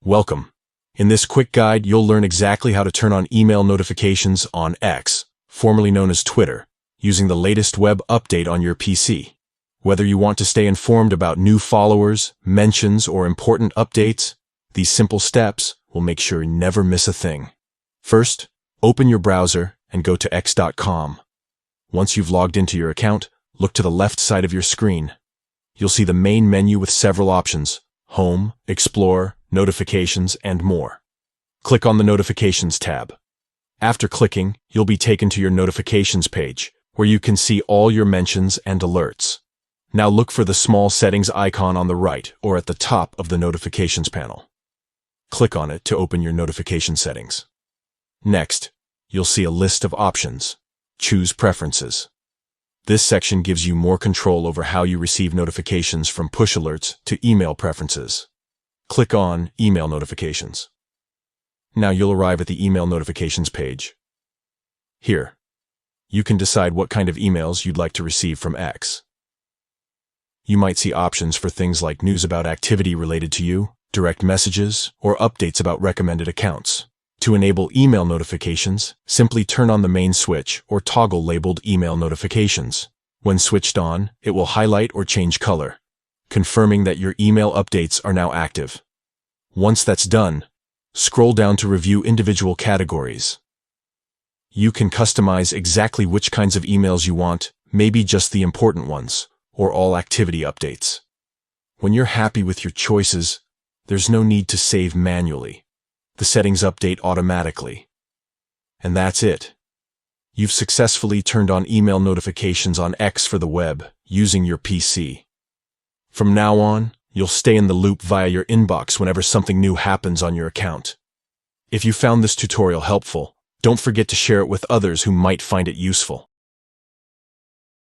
Welcome. In this quick guide, you'll learn exactly how to turn on email notifications on X, formerly known as Twitter, using the latest web update on your PC. Whether you want to stay informed about new followers, mentions, or important updates, these simple steps will make sure you never miss a thing. First, open your browser and go to x.com. Once you've logged into your account, look to the left side of your screen. You'll see the main menu with several options: Home, Explore, Notifications, and more. Click on the Notifications tab. After clicking, you'll be taken to your Notifications page, where you can see all your mentions and alerts. Now look for the small settings icon on the right or at the top of the Notifications panel. Click on it to open your notification settings. Next, you'll see a list of options. Choose Preferences. This section gives you more control over how you receive notifications, from push alerts to email preferences. Click on Email Notifications. Now you'll arrive at the Email Notifications page. Here, you can decide what kind of emails you'd like to receive from X. You might see options for things like news about activity related to you, direct messages, or updates about recommended accounts. To enable email notifications, simply turn on the main switch or toggle labeled Email Notifications. When switched on, it will highlight or change color, confirming that your email updates are now active. Once that's done, scroll down to review individual categories. You can customize exactly which kinds of emails you want, maybe just the important ones, or all activity updates. When you're happy with your choices, there's no need to save manually. The settings update automatically. And that's it. You've successfully turned on email notifications on X for the web using your PC. From now on, you'll stay in the loop via your inbox whenever something new happens on your account. If you found this tutorial helpful, don't forget to share it with others who might find it useful.